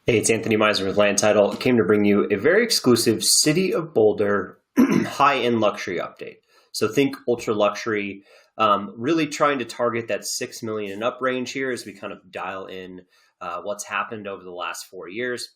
Hey, it's Anthony Miser with Land Title. I came to bring you a very exclusive City of Boulder high-end luxury update. So think ultra luxury, really trying to target that 6 million and up range here as we kind of dial in what's happened over the last 4 years.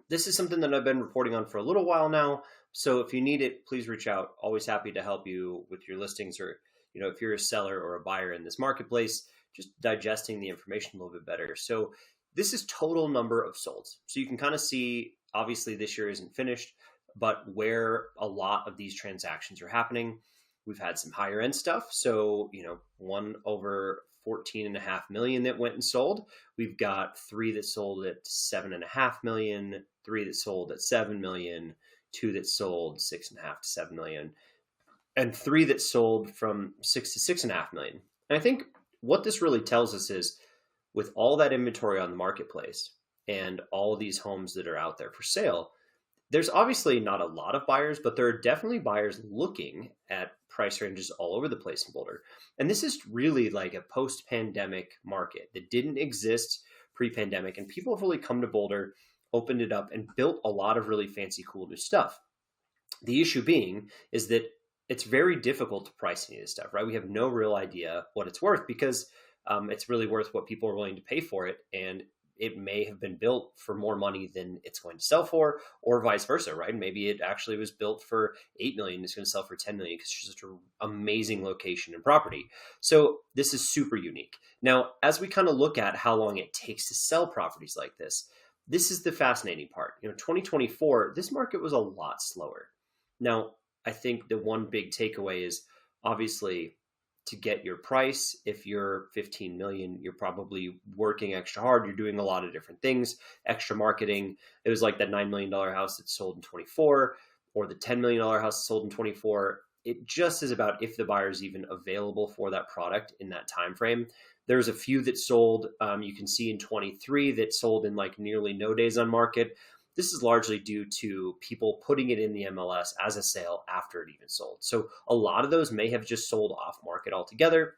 This is something that I've been reporting on for a little while now. So if you need it, please reach out. Always happy to help you with your listings, or if you're a seller or a buyer in this marketplace, just digesting the information a little bit better. So this is total number of solds. So you can kind of see, obviously this year isn't finished, but where a lot of these transactions are happening. We've had some higher end stuff. So, one over 14.5 million that went and sold. We've got three that sold at 7.5 million, three that sold at 7 million, two that sold 6.5 to 7 million, and three that sold from 6 to 6.5 million. And I think what this really tells us is, with all that inventory on the marketplace and all these homes that are out there for sale, there's obviously not a lot of buyers, but there are definitely buyers looking at price ranges all over the place in Boulder. And this is really like a post-pandemic market that didn't exist pre-pandemic. And people have really come to Boulder, opened it up, and built a lot of really fancy, cool new stuff. The issue being is that it's very difficult to price any of this stuff, right? We have no real idea what it's worth because it's really worth what people are willing to pay for it. And it may have been built for more money than it's going to sell for, or vice versa, right? Maybe it actually was built for 8 million. It's going to sell for 10 million because it's such an amazing location and property. So this is super unique. Now, as we kind of look at how long it takes to sell properties like this is the fascinating part. 2024, this market was a lot slower. Now, I think the one big takeaway is obviously, to get your price, if you're 15 million, you're probably working extra hard. You're doing a lot of different things, extra marketing. It was like that $9 million house that sold in 24, or the $10 million house that sold in 24. It just is about if the buyer is even available for that product in that time frame. There's a few that sold, you can see in 23 that sold in like nearly no days on market. This is largely due to people putting it in the MLS as a sale after it even sold. So a lot of those may have just sold off market altogether.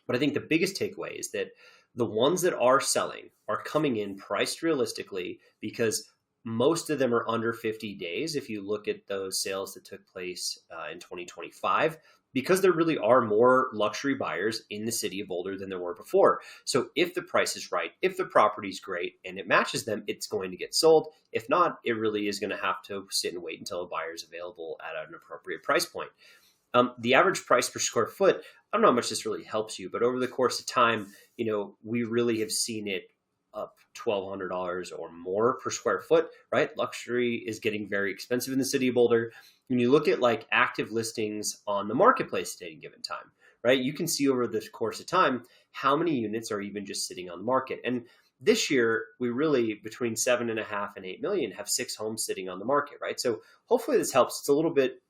But I think the biggest takeaway is that the ones that are selling are coming in priced realistically, because most of them are under 50 days. If you look at those sales that took place in 2025, because there really are more luxury buyers in the city of Boulder than there were before. So if the price is right, if the property is great and it matches them, it's going to get sold. If not, it really is going to have to sit and wait until a buyer is available at an appropriate price point. The average price per square foot, I don't know how much this really helps you, but over the course of time, we really have seen it up $1,200 or more per square foot, right? Luxury is getting very expensive in the city of Boulder. When you look at like active listings on the marketplace at any given time, right? You can see over the course of time how many units are even just sitting on the market. And this year, we really, between 7.5 and 8 million, have 6 homes sitting on the market, right? So hopefully this helps. It's a little bit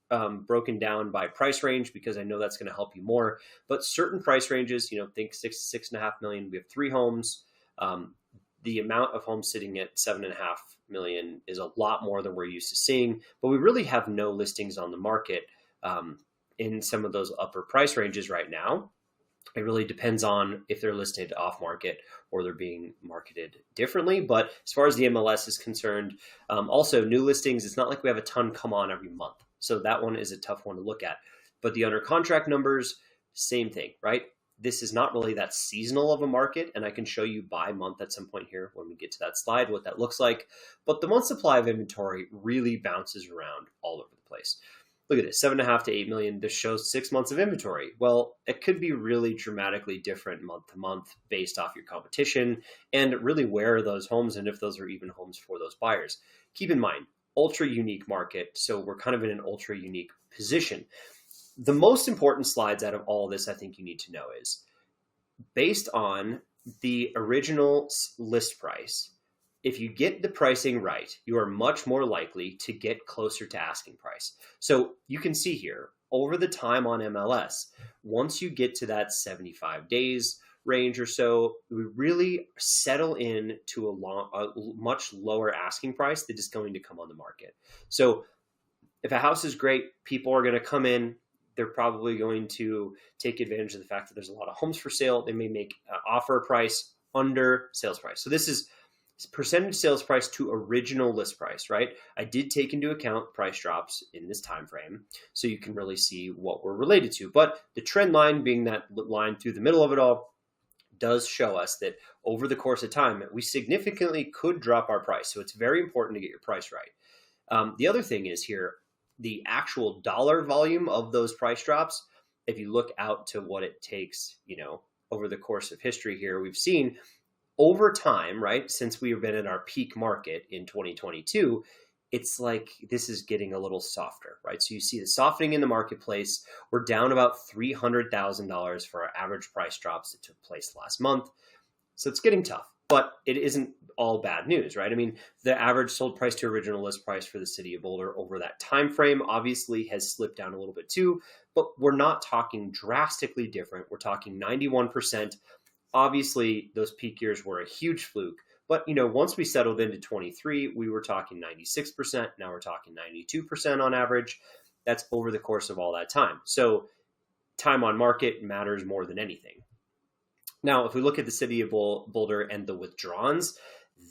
broken down by price range, because I know that's going to help you more. But certain price ranges, think 6 to 6.5 million. We have 3 homes. The amount of homes sitting at 7.5 million is a lot more than we're used to seeing, but we really have no listings on the market in some of those upper price ranges right now. It really depends on if they're listed off market or they're being marketed differently. But as far as the MLS is concerned, also new listings, it's not like we have a ton come on every month. So that one is a tough one to look at. But the under contract numbers, same thing, right? This is not really that seasonal of a market, and I can show you by month at some point here when we get to that slide what that looks like. But the month supply of inventory really bounces around all over the place. Look at this, 7.5 to 8 million. This shows 6 months of inventory. Well, it could be really dramatically different month to month based off your competition and really where are those homes and if those are even homes for those buyers. Keep in mind, ultra unique market, so we're kind of in an ultra unique position. The most important slides out of all of this, I think you need to know, is based on the original list price. If you get the pricing right, you are much more likely to get closer to asking price. So you can see here over the time on MLS, once you get to that 75 days range or so, we really settle in to a much lower asking price that is going to come on the market. So if a house is great, people are going to come in. They're probably going to take advantage of the fact that there's a lot of homes for sale. They may make offer price under sales price. So this is percentage sales price to original list price, right? I did take into account price drops in this time frame, so you can really see what we're related to. But the trend line, being that line through the middle of it all, does show us that over the course of time, we significantly could drop our price. So it's very important to get your price right. The other thing is here, the actual dollar volume of those price drops, if you look out to what it takes, over the course of history here, we've seen over time, right, since we've been in our peak market in 2022, it's like this is getting a little softer, right? So you see the softening in the marketplace. We're down about $300,000 for our average price drops that took place last month. So it's getting tough, but it isn't all bad news, right? I mean, the average sold price to original list price for the City of Boulder over that time frame obviously has slipped down a little bit too, but we're not talking drastically different. We're talking 91%. Obviously, those peak years were a huge fluke. But, once we settled into 23, we were talking 96%. Now we're talking 92% on average. That's over the course of all that time. So time on market matters more than anything. Now, if we look at the City of Boulder and the withdrawals,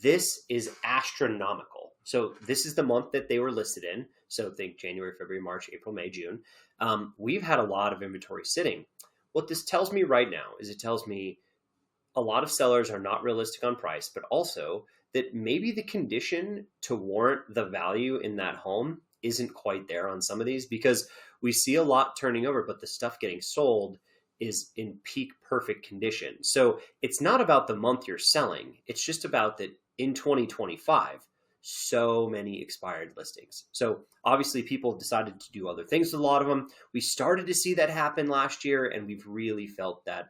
this is astronomical. So this is the month that they were listed in. So think January, February, March, April, May, June. We've had a lot of inventory sitting. What this tells me right now is it tells me a lot of sellers are not realistic on price, but also that maybe the condition to warrant the value in that home isn't quite there on some of these, because we see a lot turning over, but the stuff getting sold is in peak perfect condition. So it's not about the month you're selling. It's just about that in 2025, so many expired listings. So obviously people decided to do other things with a lot of them. We started to see that happen last year, and we've really felt that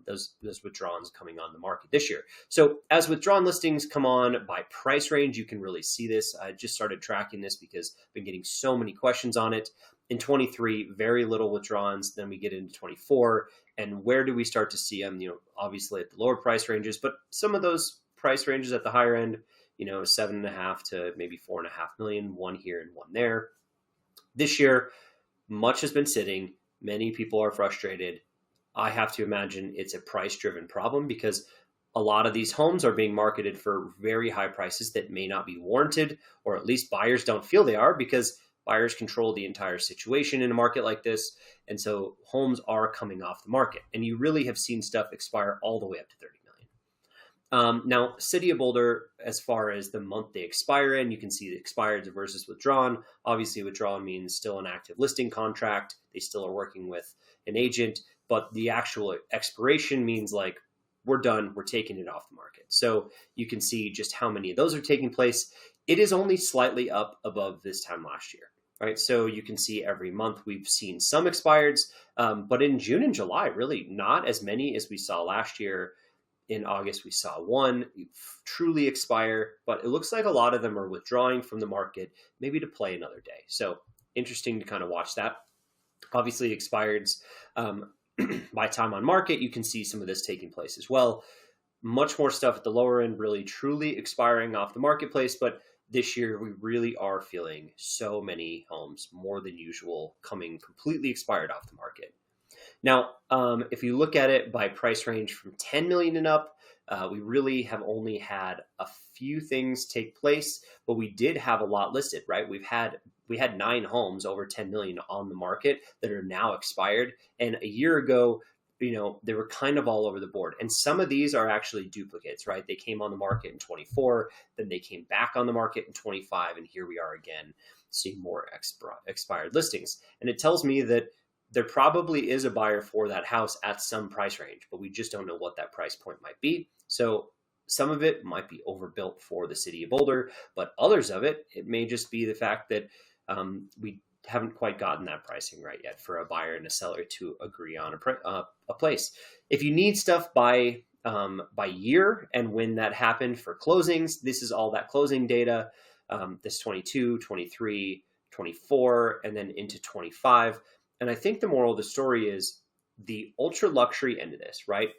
those withdrawals coming on the market this year. So as withdrawn listings come on by price range, you can really see this. I just started tracking this because I've been getting so many questions on it. In 23, very little withdrawals. Then we get into 24. And where do we start to see them? Obviously at the lower price ranges, but some of those price ranges at the higher end, 7.5 to maybe 4.5 million, one here and one there. This year, much has been sitting. Many people are frustrated. I have to imagine it's a price-driven problem because a lot of these homes are being marketed for very high prices that may not be warranted, or at least buyers don't feel they are, because buyers control the entire situation in a market like this. And so homes are coming off the market, and you really have seen stuff expire all the way up to 30 million. Now, City of Boulder, as far as the month they expire in, you can see the expired versus withdrawn. Obviously, withdrawn means still an active listing contract. They still are working with an agent, but the actual expiration means like, we're done, we're taking it off the market. So you can see just how many of those are taking place. It is only slightly up above this time last year, right? So you can see every month we've seen some expireds, but in June and July, really not as many as we saw last year. In August, we saw one truly expire, but it looks like a lot of them are withdrawing from the market, maybe to play another day. So interesting to kind of watch that. Obviously, expireds by time on market, you can see some of this taking place as well. Much more stuff at the lower end, really truly expiring off the marketplace. But this year, we really are feeling so many homes, more than usual, coming completely expired off the market. Now, if you look at it by price range from 10 million and up, we really have only had a few things take place, but we did have a lot listed, right? We had 9 homes over 10 million on the market that are now expired. And a year ago, they were kind of all over the board. And some of these are actually duplicates, right? They came on the market in 24, then they came back on the market in 25, and here we are again seeing more expired listings. And it tells me that there probably is a buyer for that house at some price range, but we just don't know what that price point might be. So some of it might be overbuilt for the City of Boulder, but others of it may just be the fact that we haven't quite gotten that pricing right yet for a buyer and a seller to agree on a place. If you need stuff by year and when that happened for closings, this is all that closing data. This 22, 23, 24, and then into 25. And I think the moral of the story is the ultra luxury end of this, right?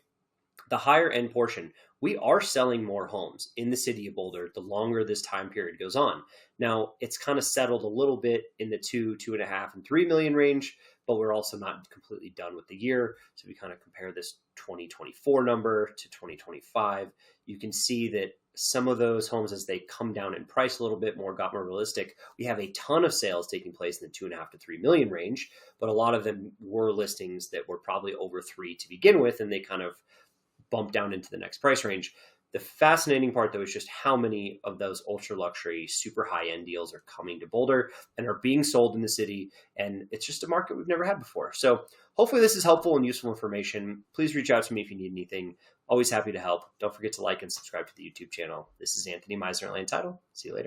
The higher end portion, we are selling more homes in the City of Boulder the longer this time period goes on. Now, it's kind of settled a little bit in the 2.5, and 3 million range, but we're also not completely done with the year. So we kind of compare this 2024 number to 2025. You can see that some of those homes, as they come down in price a little bit more, got more realistic, we have a ton of sales taking place in the 2.5 to 3 million range, but a lot of them were listings that were probably over 3 to begin with, and they kind of bumped down into the next price range. The fascinating part, though, is just how many of those ultra luxury, super high end deals are coming to Boulder and are being sold in the city. And it's just a market we've never had before. So hopefully this is helpful and useful information. Please reach out to me if you need anything. Always happy to help. Don't forget to like and subscribe to the YouTube channel. This is Anthony Meisner at Land Title. See you later.